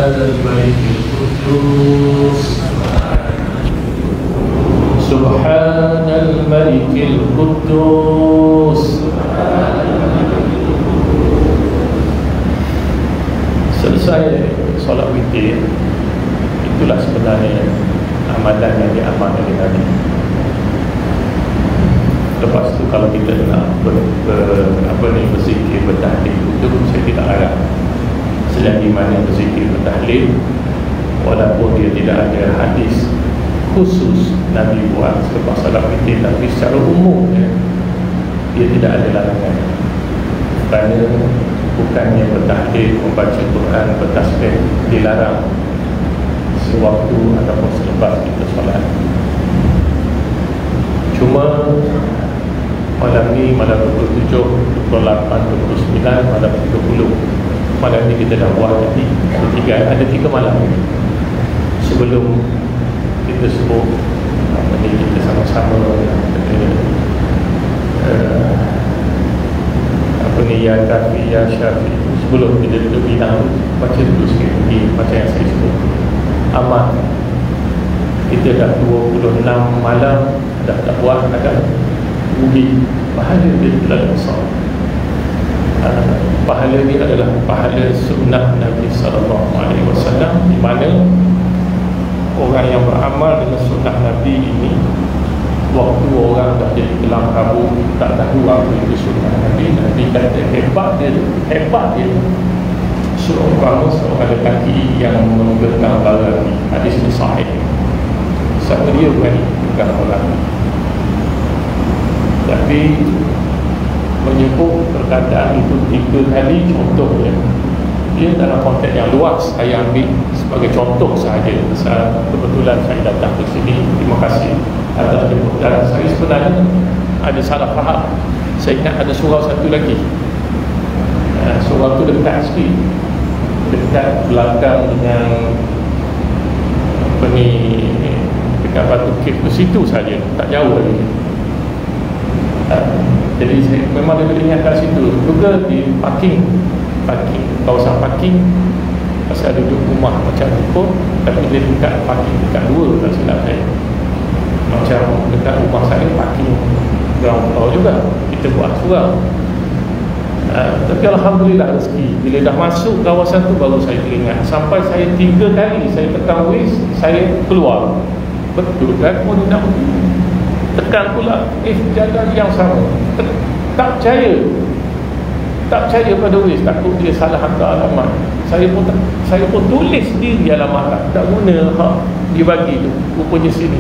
الملك القدوس سبحان الملك القدوس. Selesai solat witir, itulah sebenarnya amalan yang diamalkan oleh Nabi. Lepas tu kalau kita nak berzikir, bertahlil, itu saya tidak larang. Selagi mana berzikir, bertahlil, walaupun dia tidak ada hadis khusus Nabi buat selepas salat witir, tapi secara umum dia tidak ada larangan. Kerana bukannya bertahlil, membaca Quran, bertasbih dilarang sewaktu ataupun selepas kita solat. Cuma malam ni, malam 27, 28, 29, malam 30, malam ni kita dah buat ada tiga malam sebelum kita sebut kita sama-sama ya Kafi, ya Syafi. Sebelum kita duduk bina, baca dulu sikit lagi macam yang saya sebut. Amat kita dah 26 malam dah tak buat, ada rugi. Pahala dia terlalu besar. Pahala ni adalah pahala sunnah Nabi SAW, di mana orang yang beramal dengan sunnah Nabi ini, waktu orang dah jadi kelam kabut, tak tahu apa itu sunnah Nabi, Nabi kata hebat dia. Seorang lelaki yang menggenggam bara ni, hadis ni sahih, siapa dia berani pegang orang, tapi menyebut perkataan itu 3 kali. Contohnya dia dalam konteks yang luas, saya ambil sebagai contoh sahaja. Kebetulan saya datang ke sini, terima kasih atas jemputan. Saya sebenarnya ada salah faham. Saya ingat ada surau satu lagi, surau tu dekat sikit, dekat belakang dengan dekat Batu Cave ke situ saja, tak jauh lagi. Jadi saya memang lebih ingat kat situ juga, di parking, kawasan parking. Pasal ada duduk rumah macam tu, tapi dia dekat parking, dekat 2 tak silap saya. Macam dekat rumah saya parking ground floor juga, kita buat surau. Tapi Alhamdulillah rezeki, bila dah masuk kawasan tu baru saya teringat. Sampai saya 3 kali saya tekan wish, saya keluar. Betul kan? Oh dia nak pergi, tekan pula jalan yang sama. Tak percaya pada wish, takut dia salah hantar alamat. Saya pun tulis sendiri alamat, tak guna dia bagi tu, rupanya sini.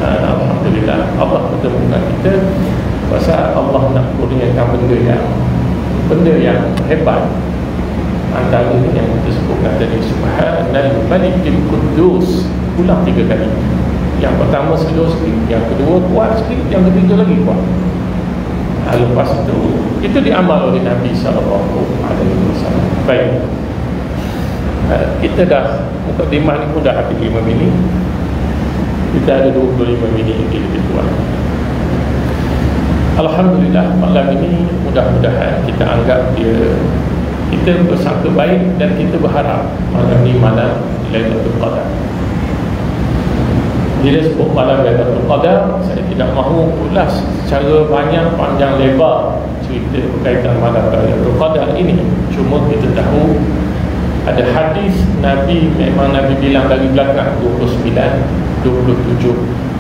Alhamdulillah Allah pertemukan kita. Pasal Allah nak kurniakan benda yang hebat. Antaranya yang kita sebutkan tadi, Subhanal Malikil Quddus, ulang 3 kali. Yang pertama slow sikit, yang kedua kuat sikit, yang ketiga lagi kuat. Lepas itu diamal oleh Nabi SAW. Baik, kita dah mukadimah ni pun dah habis 5 minit. Kita ada 25 minit lagi lebih kurang. Alhamdulillah, malam ini mudah-mudahan kita anggap kita bersangka baik, dan kita berharap malam ini malam Lailatul Qadar. Bila sebut malam Lailatul Qadar, saya tidak mahu ulas secara banyak, panjang lebar cerita berkaitan malam Lailatul Qadar ini. Cuma kita tahu ada hadis Nabi, memang Nabi bilang dari belakang 29, 27,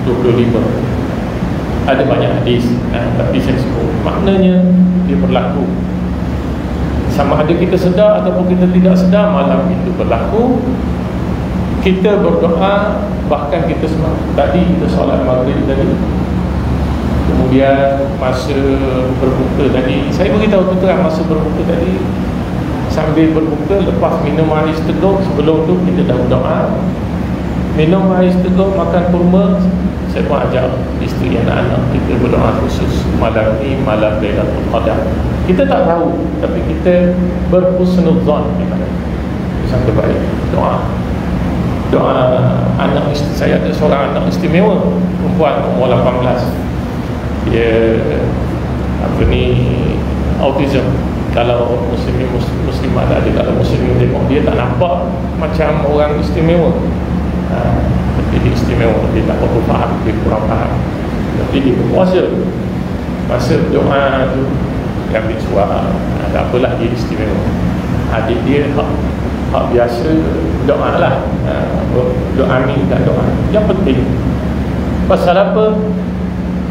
25. Ada banyak hadis, tapi saya sebut maknanya dia berlaku. Sama ada kita sedar ataupun kita tidak sedar, malam itu berlaku. Kita berdoa, bahkan kita tadi kita solat maghrib tadi, kemudian masa berbuka tadi, saya beritahu tuan masa berbuka tadi, sambil berbuka, lepas minum air seteguk, sebelum tu kita dah berdoa, minum air seteguk, makan kurma. Saya pun ajak isteri anak-anak kita berdoa khusus malam ni, malam Lailatul Qadar. Kita tak tahu, tapi kita berhusnuzan, sangka baik. Doa anak isteri saya, ada seorang anak istimewa, perempuan umur 18. Dia autism. Kalau muslimat ada, kalau muslim tengok dia tak nampak macam orang istimewa, tapi dia istimewa, dia tak apa faham, dia kurang faham, tapi dia berpuasa. Masa doa tu dia ambil suara, tak apalah, dia istimewa. Adik dia hak biasa doa lah, doa amin tak doa. Yang penting pasal apa?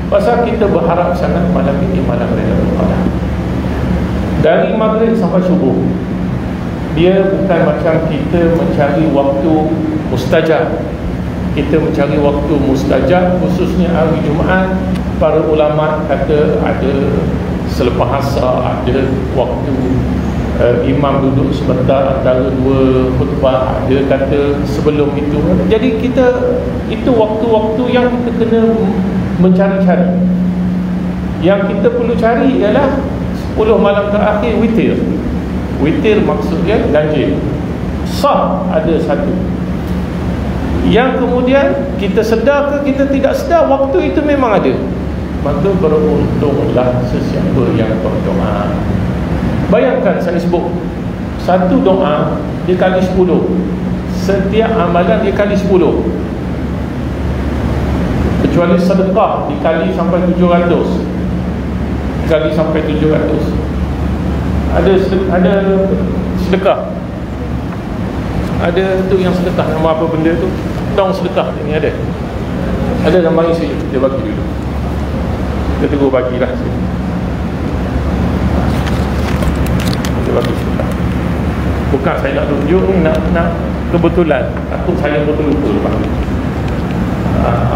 Pasal kita berharap sangat malam ini malam Lailatul Qadar. Dari maghrib sampai subuh, dia bukan macam kita mencari waktu mustajab. Kita mencari waktu mustajab, khususnya hari Jumaat. Para ulama kata ada selepas asar, ada waktu imam duduk sebentar antara dua khutbah, ada kata sebelum itu. Jadi kita, itu waktu-waktu yang kita kena mencari-cari. Yang kita perlu cari ialah 10 malam terakhir witir. Witir maksudnya ganjil. Sah ada satu. Yang kemudian kita sedar ke kita tidak sedar, waktu itu memang ada. Maka beruntunglah sesiapa yang berdoa. Bayangkan saya sebut satu doa dia kali 10, setiap amalan dia kali 10, kecuali sedekah dikali sampai 700, kali sampai 700. Ada sedekah, ada tu yang sedekah, nama apa benda tu, dong sedekah ni ada gambar isi, dia bagi dulu, kita tunggu bagilah sini. Dia bagi sedekah, bukan saya nak tunjuk ni, nak kebetulan aku saya betul-betul bagi.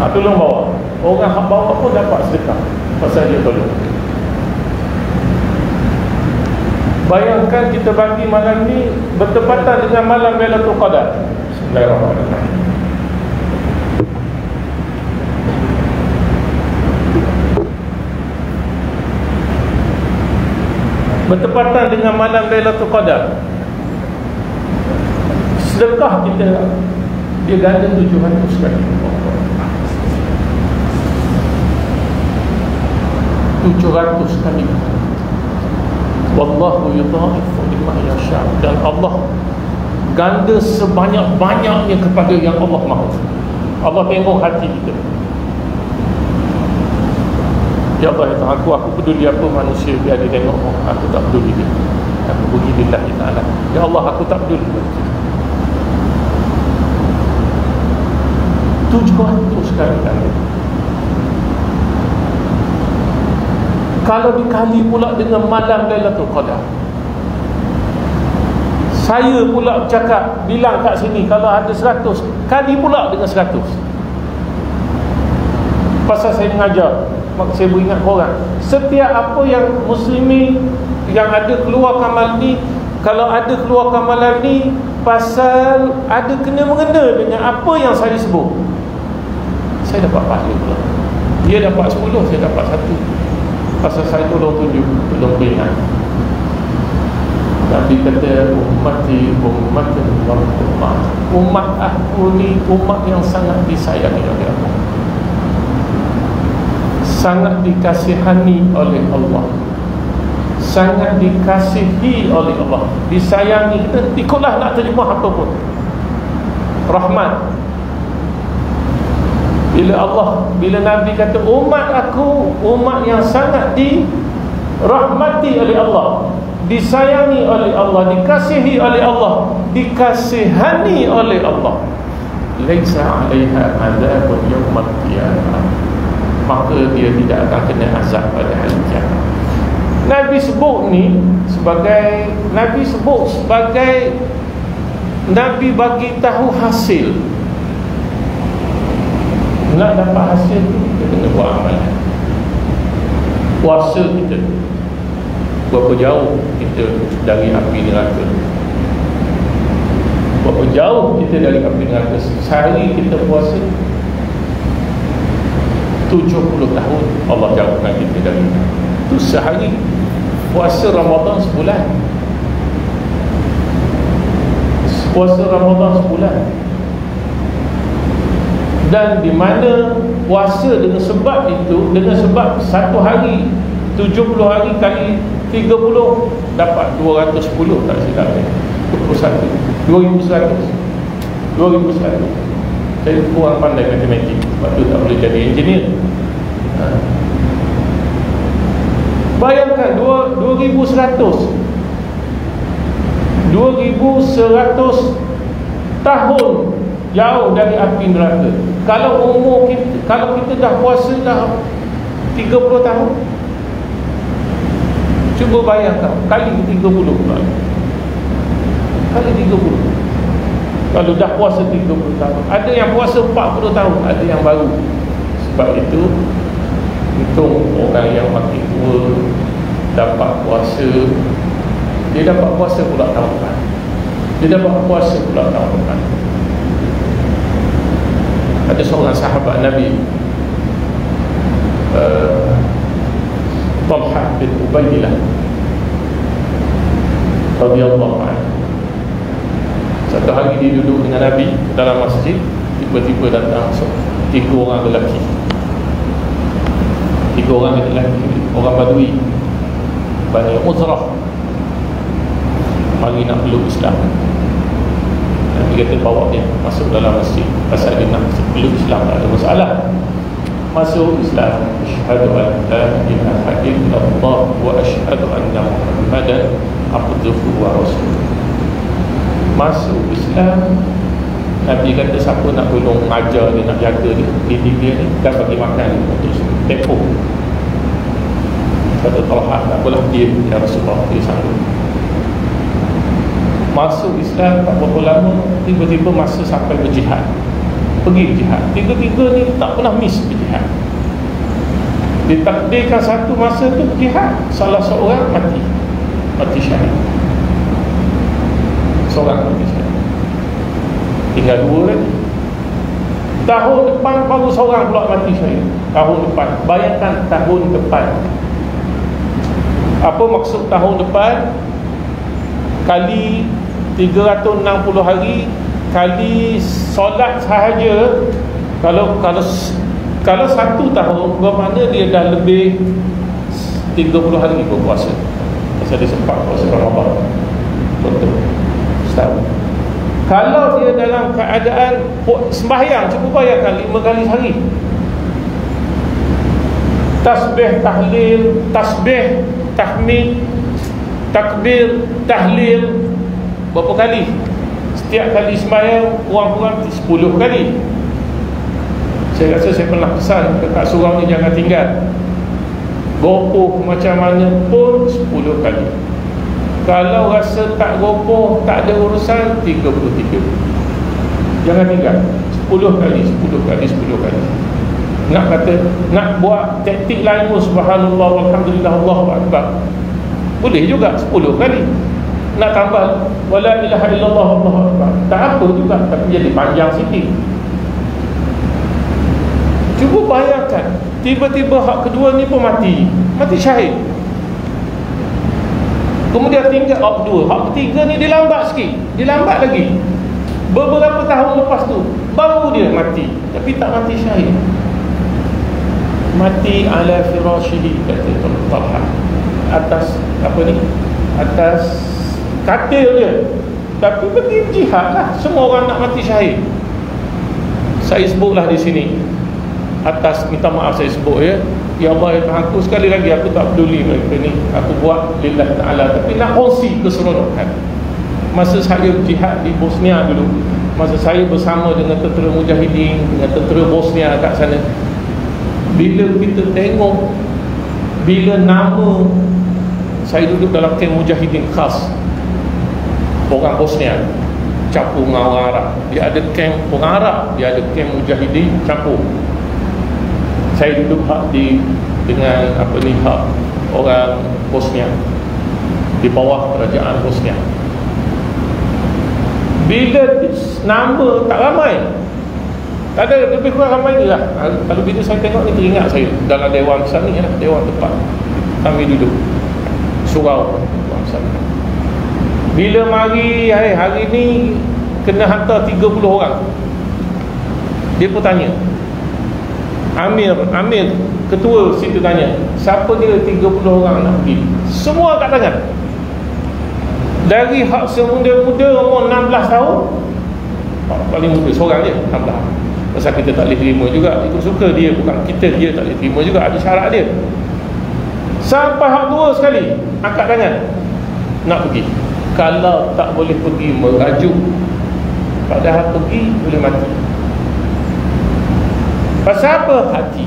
Tolong bawa, orang hak bawa pun dapat sedekah pasal dia tolong. Bayangkan kita bagi malam ni bertepatan dengan malam Lailatul Qadar. Bismillahirrahmanirrahim. Bertepatan dengan malam Lailatul Qadar. Sedekah kita dia ganda 700 kali. 700 kali. Wallahu yudha'ifu liman yasha. Dan Allah ganda sebanyak-banyaknya kepada yang Allah mahu. Allah tengok hati kita. Ya Allah, ya Tuhan, aku peduli apa manusia biar dia tengok. Aku tak peduli dia. Aku pergi lillahi ta'ala. Ya Allah, aku tak peduli. 700 kali ganda. Kalau dikali pula dengan malam Lailatul Qadar, saya pula bercakap, bilang kat sini kalau ada 100, kali pula dengan 100. Pasal saya mengajar, maka saya beringat korang, setiap apa yang muslimin yang ada keluarkan malam ni, kalau ada keluarkan malam ni, pasal ada kena-mengena dengan apa yang saya sebut, saya dapat pahala pula. Dia dapat 10, saya dapat 1. Pasal saya tolong tunjuk, tolong beringat. Nabi kata umat aku ni umat yang sangat disayangi oleh Allah, sangat dikasihani oleh Allah, sangat dikasihi oleh Allah, disayangi. Kita ikutlah nak terjemah apa pun, rahmat. Bila Nabi kata umat aku umat yang sangat dirahmati oleh Allah, disayangi oleh Allah, dikasihi oleh Allah, dikasihani oleh Allah, laisa 'alaiha 'adzabun yaumil qiyamah, maka dia tidak akan kena azab pada hari kiamat. Nabi sebut sebagai Nabi bagi tahu hasil. Nak dapat hasil tu, kita kena buat amalan. Puasa kita, berapa jauh kita dari api neraka, berapa jauh kita dari api neraka. Sehari kita puasa 70 tahun Allah jauhkan kita dari itu. Sehari puasa Ramadan sebulan, puasa Ramadan sebulan. Dan di mana puasa dengan sebab itu, dengan sebab satu hari 70 hari kali 30 dapat 210 tak silap saya. 21 saya kurang pandai matematik, sebab tu tak boleh jadi engineer. Bayangkan 2100 tahun jauh dari api neraka. Kalau kita dah puasa dah 30 tahun, cuba bayangkan kali 30 pula. Kali 30. Kalau dah puasa 30 tahun, ada yang puasa 40 tahun, ada yang baru. Sebab itu untung orang yang makin tua dapat puasa. Dia dapat puasa pula tahun depan. Ada seorang sahabat Nabi, Talha bin Ubaidillah radhiyallahu anhu. Satu hari dia duduk dengan Nabi dalam masjid, tiba-tiba datang 3 orang lelaki. 3 orang lelaki, orang Badui, Bani Uzrah, mari nak peluk Islam. Nabi kata bawa dia masuk dalam masjid, pasal dia nak peluk Islam, tak ada masalah. Masuk Islam, asyhadu an la ilaha illallah wa asyhadu anna Muhammadan abduhu wa rasuluh. Masuk Islam, Nabi kata siapa nak tolong ajar dia, nak jaga dia, dia ni, dan bagi makan untuk tempoh. Kata Talha, tak apalah, dia ya Rasulullah, dia sanggup. Masuk Islam tak berapa lama, tiba-tiba masa sampai berjihad, pergi berjihad. Tiga-tiga ni tak pernah miss berjihad. Ditakdirkan satu masa tu berjihad, salah seorang mati syahid. Seorang mati syahid, tinggal 2 lagi. Tahun depan baru seorang pula mati syahid. Tahun depan, bayangkan tahun depan. Apa maksud tahun depan? Kali 360 hari, kali solat sahaja, kalau 1 tahun, bermakna dia dah lebih 30 hari berpuasa. Pasal dia sempat puasa Ramadan, betul, setahun. Kalau dia dalam keadaan sembahyang, cuba bayangkan 5 kali sehari, tasbih, tahlil, tasbih, tahmid, takbir, tahlil, berapa kali? Setiap kali sembahyang kurang-kurang 10 kali. Saya rasa saya pernah pesan ke kat surau ni, jangan tinggal. Gopoh macam mana pun 10 kali. Kalau rasa tak gopoh, tak ada urusan, 33. Jangan tinggal 10 kali. Nak buat taktik lain pun, subhanallah, alhamdulillah, Allahu akbar, boleh juga 10 kali. Nak tambah wala ilaha illallah, Allahu akbar, tak apa juga, tapi jadi panjang sikit. Cuba bayangkan, tiba-tiba hak kedua ni pun mati syahid. Kemudian tinggal hak kedua, hak ketiga ni dia lambat sikit, dia lambat lagi. Beberapa tahun lepas tu baru dia mati, tapi tak mati syahid. Mati ala firashihi, kata Talha, atas apa ni, atas katil dia. Tapi pergi jihad lah, semua orang nak mati syahid. Saya sebutlah di sini, atas minta maaf saya sebut ya. Ya Allah, ya Tuhanku, sekali lagi aku tak peduli mereka ni, aku buat lillah ta'ala, tapi nak kongsi keseronokan. Masa saya jihad di Bosnia dulu, masa saya bersama dengan tentera mujahidin, dengan tentera Bosnia kat sana, bila kita tengok, bila nama, saya duduk dalam kamp mujahidin khas orang Bosnia campur dengan orang Arab. Dia ada kamp orang Arab, dia ada kamp mujahidin campur. Saya duduk dengan hak orang Bosnia, di bawah kerajaan Bosnia. Bila nama tak ramai, tak ada, lebih kurang ramai je lah. Kalau bila saya tengok ni, teringat saya dalam dewan besar ni lah, dewan tempat kami duduk, surau dewan besar. Bila mari hari ni kena hantar 30 orang, dia pun tanya, Amir, ketua situ tanya, siapa dia 30 orang nak pergi? Semua kat tangan. Dari hak semuda-muda umur 16 tahun, paling muda seorang je 16. Pasal kita tak boleh terima juga, ikut suka dia, bukan kita, dia tak boleh terima juga, ada syarat dia. Sampai hak tua sekali, angkat tangan nak pergi. Kalau tak boleh pergi, merajuk, padahal pergi boleh mati. Pasal apa? Hati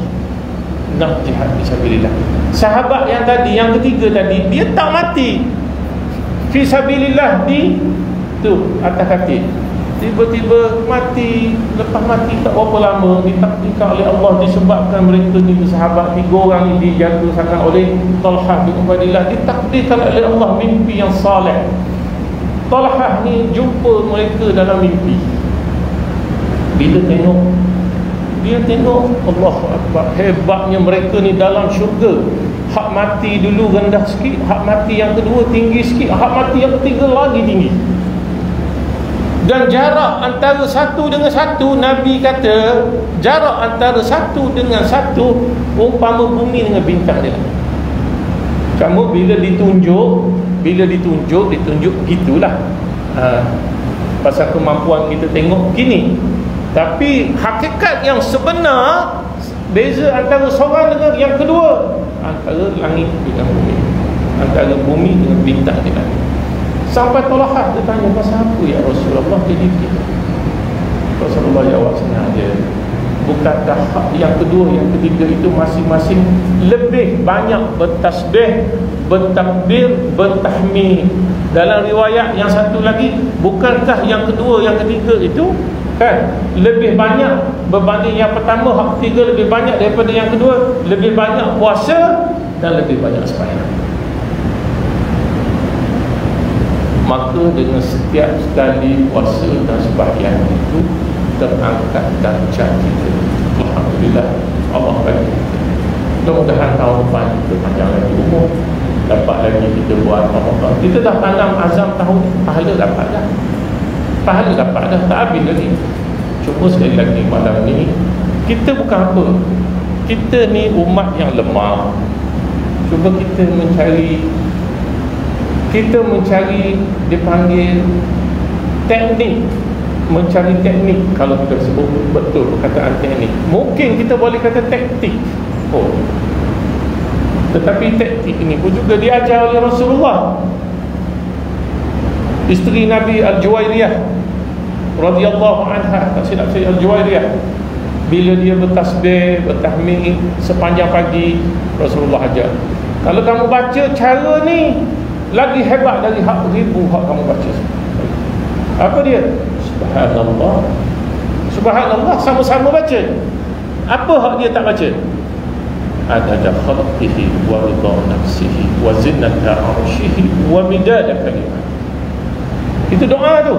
nak jihad fisabilillah. Sahabat yang tadi, yang ketiga tadi, dia tak mati fisabilillah di tu atas katil, tiba-tiba mati. Lepas mati tak berapa lama ditakdirkan oleh Allah, disebabkan mereka ni sahabat 3 orang ni dijaga sangat oleh Talhah bin Ubaidillah, ditakdirkan oleh Allah mimpi yang saleh. Talhah ni jumpa mereka dalam mimpi. Bila tengok, dia tengok, Allahu Akbar, hebatnya mereka ni dalam syurga. Hak mati dulu rendah sikit, hak mati yang kedua tinggi sikit, hak mati yang ketiga lagi tinggi. Dan jarak antara satu dengan satu, Nabi kata jarak antara satu dengan satu umpama bumi dengan bintang dia. Kamu bila ditunjuk gitulah. Pasal kemampuan kita tengok gini. Tapi hakikat yang sebenar, beza antara seorang dengan yang kedua, antara langit dengan bumi, antara bumi dengan bintang di langit. Sampai Talhah dia tanya, pasal apa ya Rasulullah jadi begitu? Rasulullah jawab sengaja, bukankah hak yang kedua, yang ketiga itu masing-masing lebih banyak bertasbih, bertakbir, bertahmid. Dalam riwayat yang satu lagi, bukankah yang kedua, yang ketiga itu kan lebih banyak berbanding yang pertama, hak ketiga lebih banyak daripada yang kedua, lebih banyak puasa dan lebih banyak sembahyang. Maka dengan setiap sekali puasa dan sembahyang itu terangkat darjat kita. Alhamdulillah, Allah bagi kita. Mudah-mudahan tahun depan kita panjang lagi umur, dapat lagi kita buat Ramadan. Kita dah tanam azam tahun ni, pahala dapat dah. Pahala dapat dah, tak habis lagi. Cuma sekali lagi malam ni, kita bukan apa, kita ni umat yang lemah. Cuba kita mencari, dipanggil teknik, mencari teknik. Kalau kita sebut betul perkataan teknik, mungkin kita boleh kata taktik. Tetapi taktik ini pun juga diajar oleh Rasulullah. Isteri Nabi Al-Juwairiyah radhiyallahu anha, tak silap saya, Al-Juwairiyah, bila dia bertasbih, bertahmid sepanjang pagi, Rasulullah ajar, kalau kamu baca cara ni lagi hebat dari hak ribu hak kamu baca. Apa dia? Subhanallah, Subhanallah, sama-sama baca. Apa hak dia tak baca? Adada khalqihi wa ridha nafsihi wa zinata arshihi wa midada kalimah. Itu doa tu.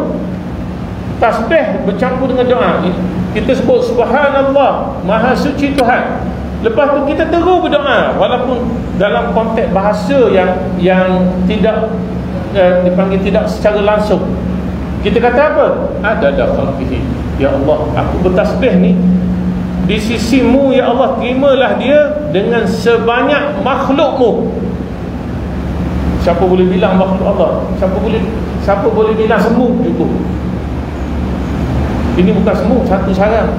Tasbih bercampur dengan doa. Kita sebut Subhanallah, Maha Suci Tuhan. Lepas tu kita terus berdoa, walaupun dalam konteks bahasa yang tidak dipanggil tidak secara langsung. Kita kata apa? Adada khalqihi. Ya Allah, aku bertasbih ni di sisimu, ya Allah, terimalah dia dengan sebanyak makhlukmu. Siapa boleh bilang makhluk Allah? Siapa boleh bilang semut cukup? Ini bukan semut, satu sarang.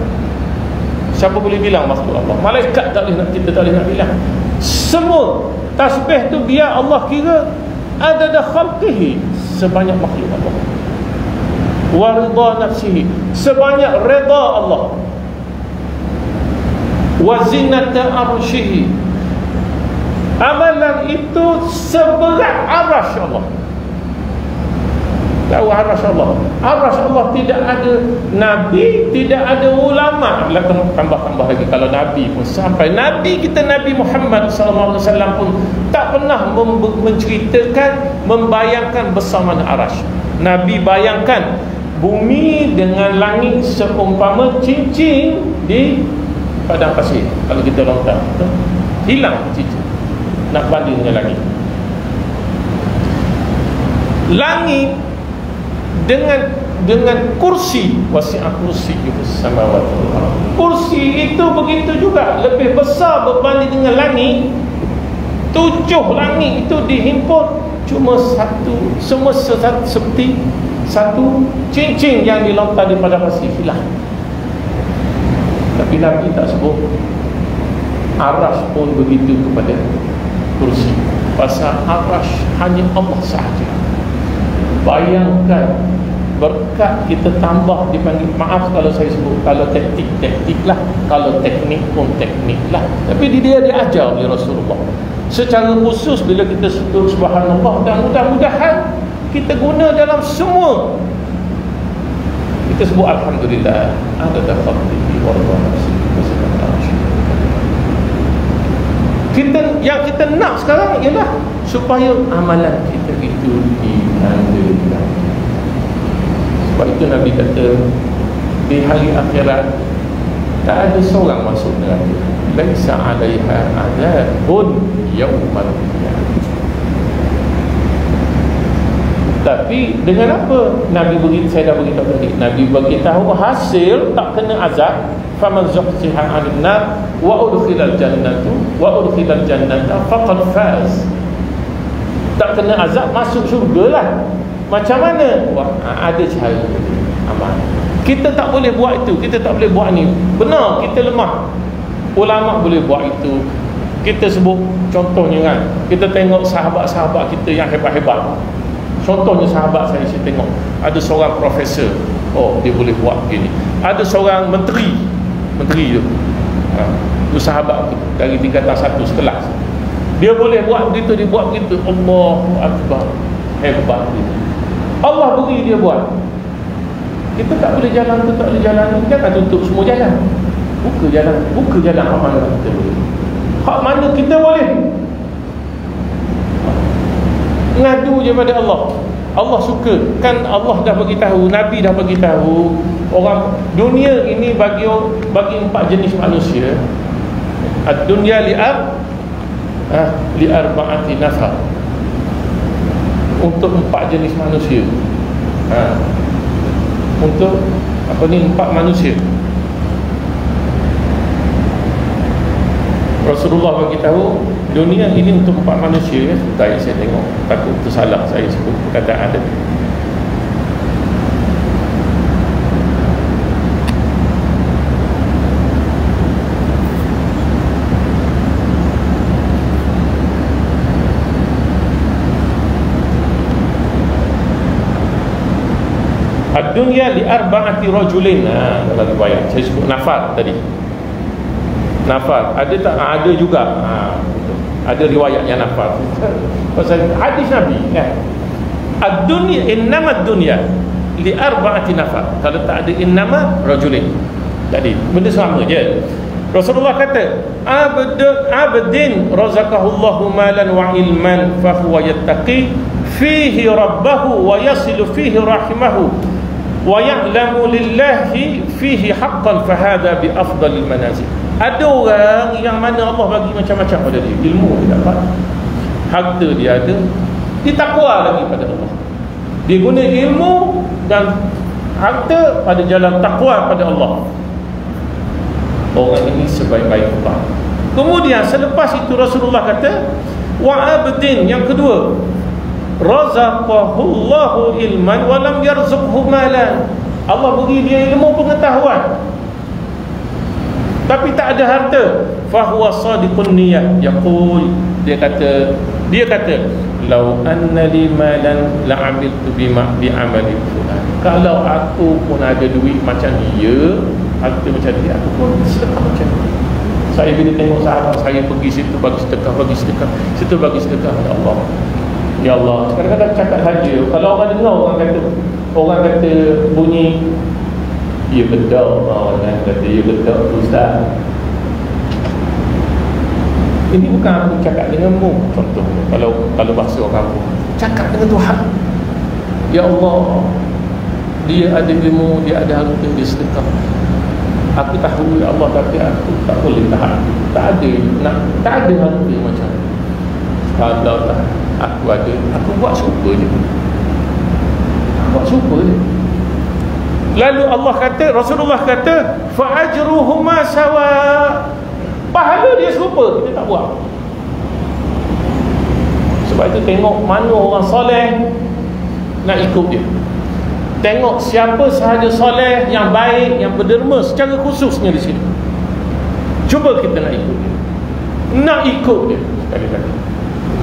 Siapa boleh bilang makhluk Allah? Malaikat tak boleh nak, kita tak boleh nak bilang. Semua tasbih tu biar Allah kira adada khalqihi, sebanyak makhluk Allah. Wa ridha nafsihi, sebanyak redha Allah. Wa zinata arsyihi, amalan itu seberat arasy Allah. Tahu arasy Allah? Arasy Allah tidak ada nabi, tidak ada ulama. Tambah lagi, kalau nabi pun, sampai nabi kita Nabi Muhammad sallallahu alaihi wasallam pun tak pernah menceritakan, membayangkan besar mana arasy. Nabi bayangkan bumi dengan langit seumpama cincin di padang pasir. Kalau kita lontar, hilang cincin, nak banding dengan langit. Langit dengan kursi, wasi'ah kursiyyuhus samawati wal ardh. Kursi itu begitu juga, lebih besar berbanding dengan langit. 7 langit itu dihimpun cuma seperti satu cincin yang dilontar daripada pasir, hilang. Tapi Nabi tak sebut. Arash pun begitu kepada kursi. Pasal arash hanya Allah sahaja. Bayangkan, berkat kita tambah dipanggil, maaf kalau saya sebut, kalau taktik lah, kalau teknik pun teknik lah, tapi dia diajar oleh Rasulullah secara khusus. Bila kita sebut subhanallah, dan mudah-mudahan kita guna dalam semua. Kita sebut alhamdulillah, ada fadlihi wa rahmatihi. Yang kita nak sekarang ialah supaya amalan kita itu dianggap. Sebab itu Nabi kata, di hari akhirat tak ada seorang masuk neraka. Laisa 'alaiha adzabun yaumal qiyamah. Tapi dengan apa Nabi beritahu? Saya dah beritahu tadi. Nabi beritahu hasil tak kena azab. Faman zuhziha 'anil nar wa udkhilal jannata faqad faz. Tak kena azab, masuk syurga lah. Macam mana? Ada cara amal. Kita tak boleh buat itu, kita tak boleh buat ni. Benar, kita lemah. Ulama boleh buat itu. Kita sebut contohnya kan, kita tengok sahabat-sahabat kita yang hebat-hebat. Contohnya sahabat saya tengok, ada seorang profesor, oh dia boleh buat begini. Ada seorang menteri tu, tu sahabat tu, dari tingkatan 1 sekelas. Dia boleh buat begitu, dia buat begitu. Allahu Akbar, hebat dia. Allah beri dia buat. Kita tak boleh jalan tu, tak boleh jalan ni, jangan tutup semua jalan. Buka jalan hak mana kita boleh, hak mana kita boleh. Ngadu je pada Allah. Allah suka. Kan Allah dah bagi tahu, Nabi dah bagi tahu, orang dunia ini bagi 4 jenis manusia. Ad-dunya li'arba'ati nafar. Untuk 4 jenis manusia. Untuk 4 manusia. Rasulullah bagi tahu dunia ini untuk 4 manusia. Tadi saya tengok, takut tersalah saya sebut perkataan ada. Ad-dunya li arba'ati rajulin. Dalam riwayat saya sebut nafar tadi. Nafar ada tak? Ada juga. Ada riwayatnya nafar. Pasal hadis Nabi kan. Ad-dunya innama ad-dunya li arba'ati nafar. Kalau tak ada innama rajulin. Tadi benda sama je. Rasulullah kata, abdin razaqahullahu malan wa ilman fa huwa yattaqi fihi rabbahu wa yasilu fihi rahimahu wa ya'lamu lillahi fihi haqqan fa hadha bi afdalil manazil. Ada orang yang mana Allah bagi macam-macam pada dia. Ilmu dia dapat, harta dia ada, dia takwa lagi pada Allah. Dia guna ilmu dan harta pada jalan takwa pada Allah. Orang ini sebaik-baik orang. Kemudian selepas itu Rasulullah kata, wa abdin, yang kedua, razaqahullahu ilman wa lam yarzuqhu malan. Allah beri dia ilmu pengetahuan tapi tak ada harta. Fahuwa sadiqun niyah. Yaqul, dia kata lau anna li malan la'amiltu bi amali fulan. Kalau aku pun ada duit macam dia, harta macam dia, aku pun sedekah macam dia. Saya bila tengok sahabat saya pergi situ bagi sedekah, situ bagi sedekah, ya Allah, ya Allah. Kadang-kadang cakap saja, kalau orang dengar orang kata bunyi ya betul, orang kata ya betul ustaz. Ini bukan aku cakap denganmu. Contohnya kalau bahasa orang pun cakap dengan Tuhan. Ya Allah, dia ada ilmu, dia ada harta, dia sedekah. Aku tahu ya Allah, tapi aku tak boleh tahan. Tak ada harta macam ni. Kalau tak aku ada, aku buat serupa je. Lalu Allah kata, Rasulullah kata, fa ajruhuma sawa. Pahala dia serupa, kita tak buat. Sebab itu tengok mana orang soleh, nak ikut dia. Tengok siapa sahaja soleh, yang baik, yang berderma secara khususnya di sini. Cuba kita nak ikut dia. Nak ikut dia sekali-kali.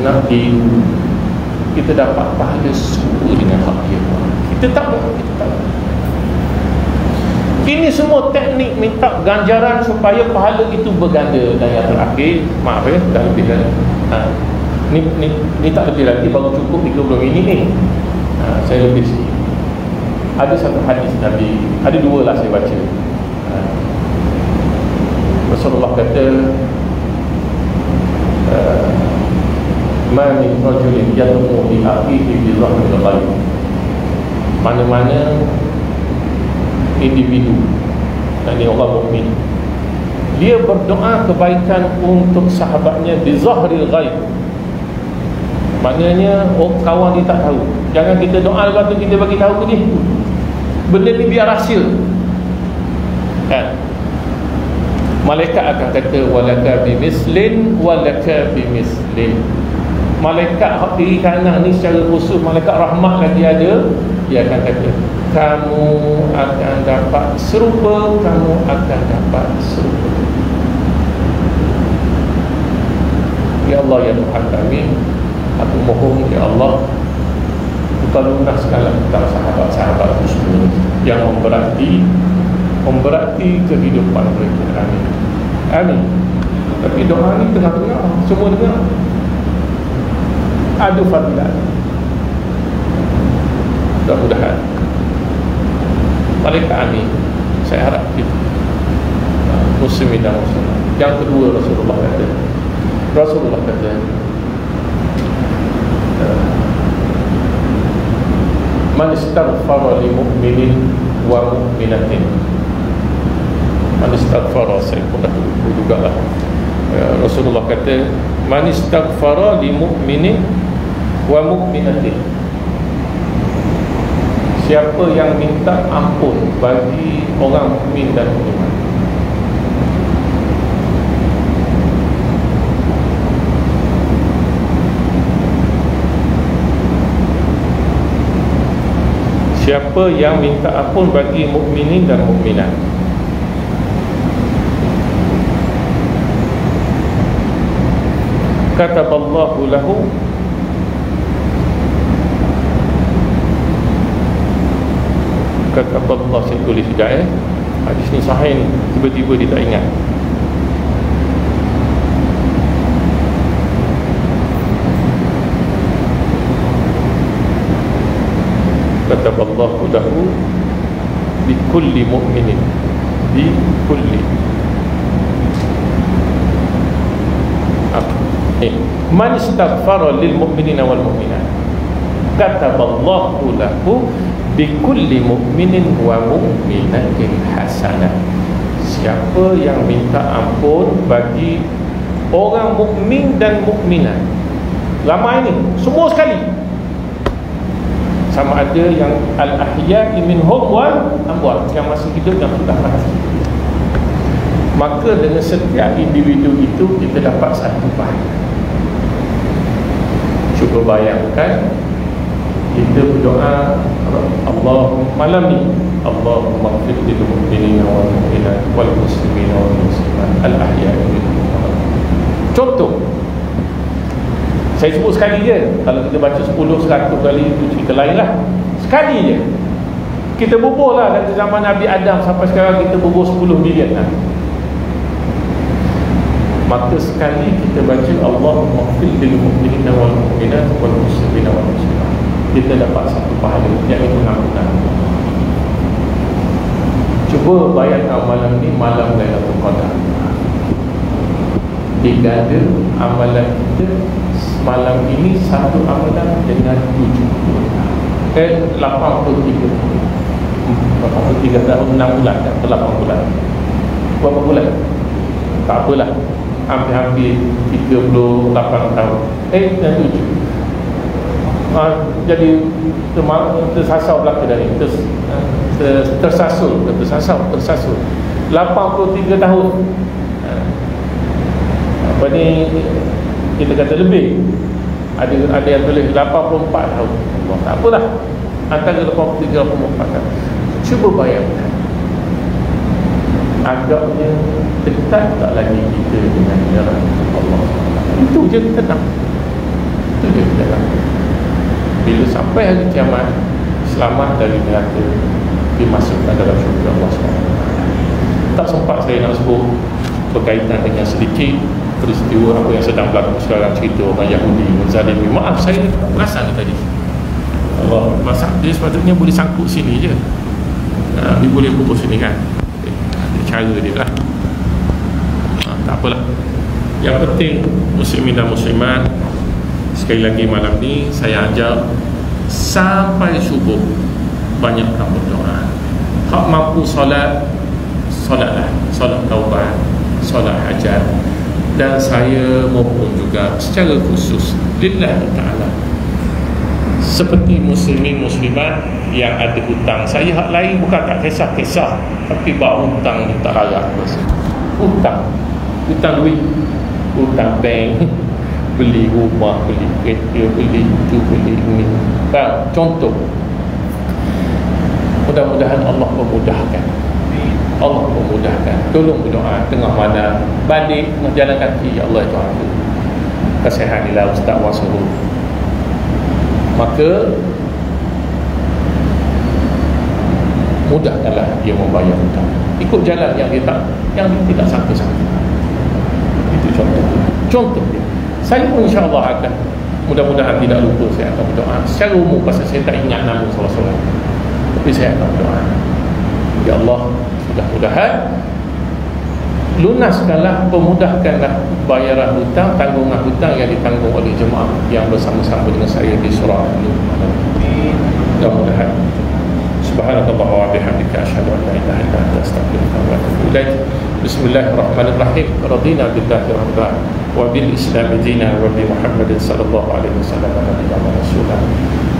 Nak ikut, kita dapat pahala semua dengan hak dia. Kita tak mau, kita tak mau. Ini semua teknik minta ganjaran supaya pahala itu berganda. Dan yang terakhir, maaf ya, dah lebih dah. Ni tak lebih lagi, baru cukup 30 minit ni. Saya lebih sikit. Ada satu hadis Nabi, ada dua lah saya baca. Rasulullah kata, ma min rajulin yad'u li akhihi bi dhahril ghaib. Mana-mana individu, ini orang mukmin, dia berdoa kebaikan untuk sahabatnya bi dhahril ghaib. Maknanya kawan dia tak tahu. Jangan kita doa lepas tu kita bagi tahu ke dia. Benda ni biar rahsia, kan? Malaikat akan kata walaka bimislin walaka bimislin. Malaikat hak kiri kanan ni secara khusus, malaikat rahmat lagi ada, dia akan kata kamu akan dapat serupa, kamu akan dapat serupa. Ya Allah, ya Tuhan kami, aku mohon ya Allah, Engkau lunaskanlah tentang sahabat-sahabatku semua yang memberati kehidupan mereka. Amin. Amin. Tapi doa ni tengah-tengah semua dengar. Adu fadilat. Mudah-mudahan malaikat amin. Saya harap kita muslimin dan muslimat. Yang kedua, Rasulullah kata man istaghfara li mu'minin wa mu'minatin. Man istaghfara, saya pun dah juga lah. Rasulullah kata man istaghfara li mu'minin wa mu'minatin. Siapa yang minta ampun bagi orang mukmin dan mukminat. Siapa yang minta ampun bagi mukminin dan mukminat. Kataballahu lahu kataballahu, saya tulis sekejap hadis ni sahih ni, tiba-tiba dia tak ingat. Kataballahu lahu bi kulli mu'minin, bi kulli man istaghfara lil mu'minina wal mu'minat. Kataballahu lahu bi kulli mu'minin wa mu'minatin hasanah. Siapa yang minta ampun bagi orang mukmin dan mukminat, ramai ni, semua sekali, sama ada yang al-ahya'i minhum wal amwat, yang masih hidup dan sudah mati. Maka dengan setiap individu itu kita dapat satu pahala. Cuba bayangkan kita berdoa Allahumma malam ni, Allahumma ighfir lil mu'minina wal mu'minat wal muslimina wal muslimat al-ahya'i minhum. Contoh, saya sebut sekali je. Kalau kita baca 10, 100 kali itu cerita lain lah. Sekali je kita bubuh lah. Dari zaman Nabi Adam sampai sekarang kita bubuh 10 bilion lah. Maka sekali kita baca Allahumma ighfir lil mu'minina wal mu'minat wal muslimina wal muslimat, kita dapat satu pahala, yang itu pengampunan. Cuba bayangkan malam ni, malam Lailatul Qadar, diganda amalan kita malam ini, satu amalan dengan 83 tahun 6 bulan atau 8 bulan. Berapa bulan? Tak apalah, hampir-hampir 38 tahun. Dan 7. Jadi tersasau belaka dari tersasul 83 tahun. Apa ni, kita kata lebih. Ada yang tulis 84 tahun. Allah, tak apalah, antara 83 dan 84 tahun. Cuba bayangkan, agaknya dekat tak lagi kita dengan jalan Allah. Itu je kita nak. Itu je kita nak. Bila sampai hari kiamat, selamat dari neraka, dimasukkan dalam syurga Allah SWT. Tak sempat saya nak sebut berkaitan dengan sedikit peristiwa apa yang sedang berlaku sekarang, cerita orang Yahudi menzalimi. Maaf, saya perasan tadi Allah, masa dia sepatutnya boleh sangkut sini je, dia boleh pukul sini kan, cara dia lah. Tak apalah, yang penting muslimin dan muslimat, sekali lagi malam ni saya ajak sampai subuh banyakkan berdoa. Hak mampu solat, solatlah, solat taubat, solat hajat. Dan saya mohon juga secara khusus lillahi ta'ala, seperti muslimin muslimat yang ada hutang. Saya hak lain bukan tak kisah-kisah, tapi bawa hutang ni tak harap. Hutang duit, hutang bank, beli rumah, beli kereta, beli itu, beli ini. Contoh, mudah-mudahan Allah memudahkan. Allah memudahkan. Tolong berdoa tengah mana balik tengah jalan kaki, ya Allah Tuhan, kasihanilah Ustaz Wasuruh. Maka mudahkanlah dia membayar hutang, ikut jalan yang dia tidak sangka-sangka. Itu contoh dia. Saya pun insya-Allah akan, mudah-mudahan tidak lupa, saya akan berdoa secara umum, pasal saya tak ingat nama salah-salah, tapi saya akan berdoa, ya Allah, mudah-mudahan lunaskanlah, pemudahkanlah bayaran hutang, tanggungan hutang yang ditanggung oleh jemaah yang bersama-sama dengan saya di surah ini. Mudah-mudahan. Subhanakallah wa bihamdika, asyhadu an la ilaha illa anta, astaghfiruka wa atubu ilaik. Bismillahirrahmanirrahim. Radina billahi rabban wa bil islam dinan wa bi Muhammadin sallallahu alaihi wasallam nabiyyan wa rasulan.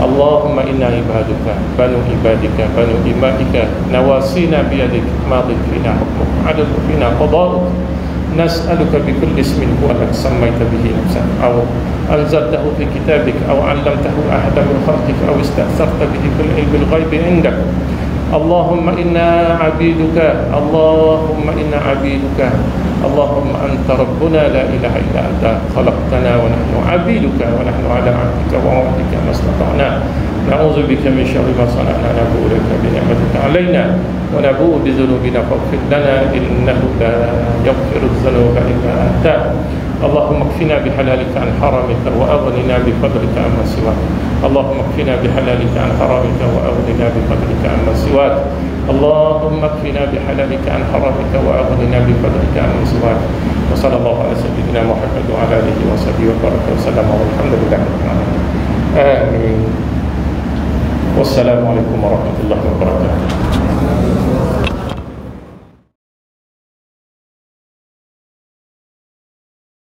Allahumma inna ibaduka banu ibadika banu imaika nawasina biyadik madid fina hukmuk adil fina qada'uk nas'aluka bi kulli ismin huwa lak sammaita bihi nafsak aw anzaltahu fi kitabik aw 'allamtahu ahadan min khalqik aw ista'tharta bihi fil ilmi al-ghaibi 'indak. Allahumma inna 'abiduka, Allahumma inna 'abiduka, Allahumma anta rabbuna la ilaha illa anta khalaqtana wa nahnu 'abiduka wa nahnu 'ala 'ahdika wa wa'dika mastata'na na'udzu bika min syarri ma sana'na nabu'u laka bi ni'matika 'alaina wa nabu'u bi dhunubina faghfir lana innahu la yaghfiru dhunuba illa anta. Allahumma kfina bihalalika an haramika wa aghnina bi fadlika amma siwak. Allahumma kfina bihalalika an haramika wa aghnina bi fadlika amma siwak. Allahumma kfina bihalalika an haramika wa aghnina bi fadlika amma siwak. Wa sallallahu ala sayyidina Muhammad wa ala alihi wa sahbihi wa baraka wa sallam. Alhamdulillahi rabbil alamin. Amin. Wassalamualaikum warahmatullahi wabarakatuh.